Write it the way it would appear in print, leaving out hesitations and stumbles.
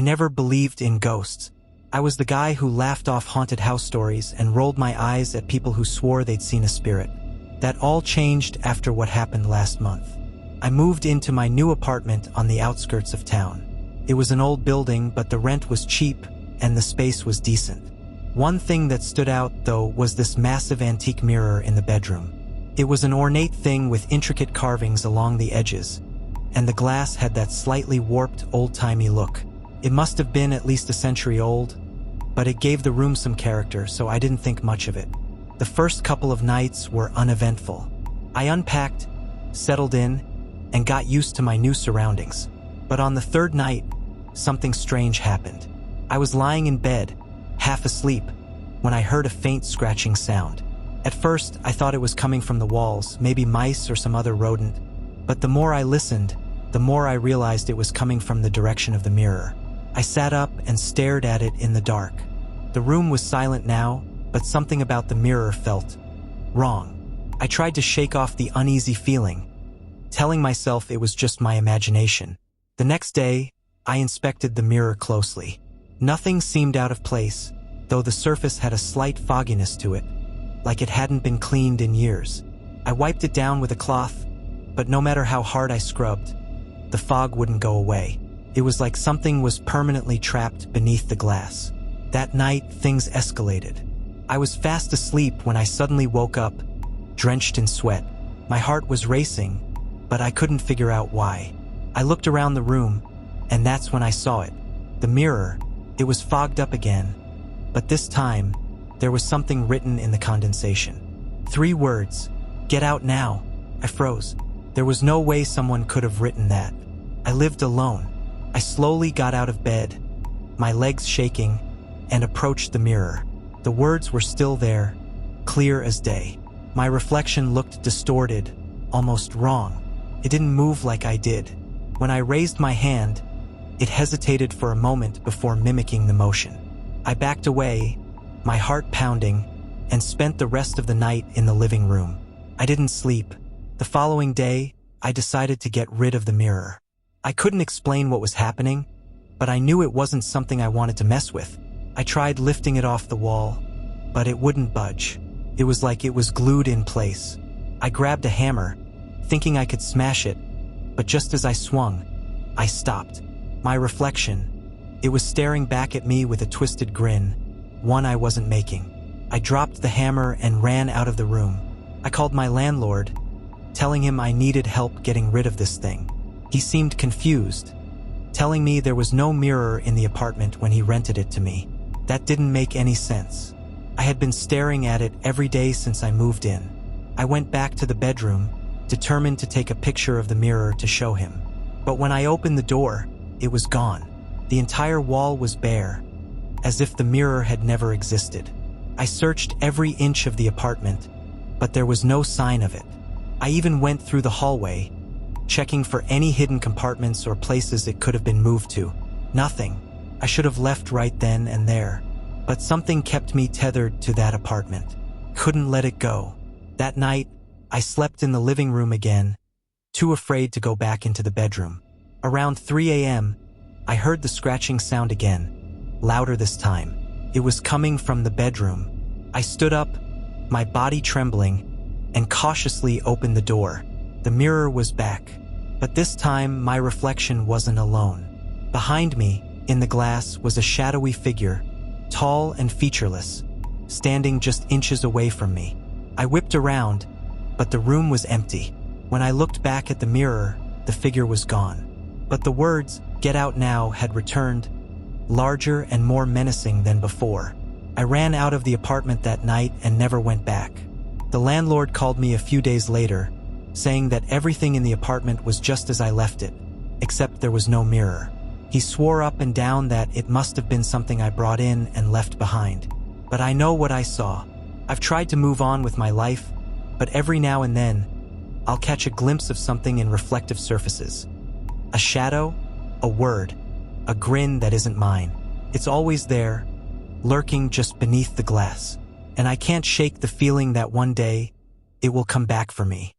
never believed in ghosts. I was the guy who laughed off haunted house stories and rolled my eyes at people who swore they'd seen a spirit. That all changed after what happened last month. I moved into my new apartment on the outskirts of town. It was an old building, but the rent was cheap and the space was decent. One thing that stood out, though, was this massive antique mirror in the bedroom. It was an ornate thing with intricate carvings along the edges, and the glass had that slightly warped, old-timey look. It must have been at least a century old, but it gave the room some character, so I didn't think much of it. The first couple of nights were uneventful. I unpacked, settled in, and got used to my new surroundings. But on the third night, something strange happened. I was lying in bed, half asleep, when I heard a faint scratching sound. At first, I thought it was coming from the walls, maybe mice or some other rodent. But the more I listened, the more I realized it was coming from the direction of the mirror. I sat up and stared at it in the dark. The room was silent now, but something about the mirror felt wrong. I tried to shake off the uneasy feeling, telling myself it was just my imagination. The next day, I inspected the mirror closely. Nothing seemed out of place, though the surface had a slight fogginess to it, like it hadn't been cleaned in years. I wiped it down with a cloth, but no matter how hard I scrubbed, the fog wouldn't go away. It was like something was permanently trapped beneath the glass. That night, things escalated. I was fast asleep when I suddenly woke up, drenched in sweat. My heart was racing, but I couldn't figure out why. I looked around the room, and that's when I saw it. The mirror, it was fogged up again, but this time, there was something written in the condensation. 3 words, "Get out now." I froze. There was no way someone could have written that. I lived alone. I slowly got out of bed, my legs shaking, and approached the mirror. The words were still there, clear as day. My reflection looked distorted, almost wrong. It didn't move like I did. When I raised my hand, it hesitated for a moment before mimicking the motion. I backed away, my heart pounding, and spent the rest of the night in the living room. I didn't sleep. The following day, I decided to get rid of the mirror. I couldn't explain what was happening, but I knew it wasn't something I wanted to mess with. I tried lifting it off the wall, but it wouldn't budge. It was like it was glued in place. I grabbed a hammer, thinking I could smash it, but just as I swung, I stopped. My reflection, it was staring back at me with a twisted grin, one I wasn't making. I dropped the hammer and ran out of the room. I called my landlord, telling him I needed help getting rid of this thing. He seemed confused, telling me there was no mirror in the apartment when he rented it to me. That didn't make any sense. I had been staring at it every day since I moved in. I went back to the bedroom, determined to take a picture of the mirror to show him. But when I opened the door, it was gone. The entire wall was bare, as if the mirror had never existed. I searched every inch of the apartment, but there was no sign of it. I even went through the hallway, checking for any hidden compartments or places it could have been moved to. Nothing. I should have left right then and there, but something kept me tethered to that apartment. Couldn't let it go. That night, I slept in the living room again, too afraid to go back into the bedroom. Around 3 a.m., I heard the scratching sound again, louder this time. It was coming from the bedroom. I stood up, my body trembling, and cautiously opened the door. The mirror was back, but this time my reflection wasn't alone. Behind me, in the glass, was a shadowy figure, tall and featureless, standing just inches away from me. I whipped around, but the room was empty. When I looked back at the mirror, the figure was gone. But the words, "Get out now," had returned, larger and more menacing than before. I ran out of the apartment that night and never went back. The landlord called me a few days later, saying that everything in the apartment was just as I left it, except there was no mirror. He swore up and down that it must have been something I brought in and left behind. But I know what I saw. I've tried to move on with my life, but every now and then, I'll catch a glimpse of something in reflective surfaces. A shadow, a word, a grin that isn't mine. It's always there, lurking just beneath the glass. And I can't shake the feeling that one day, it will come back for me.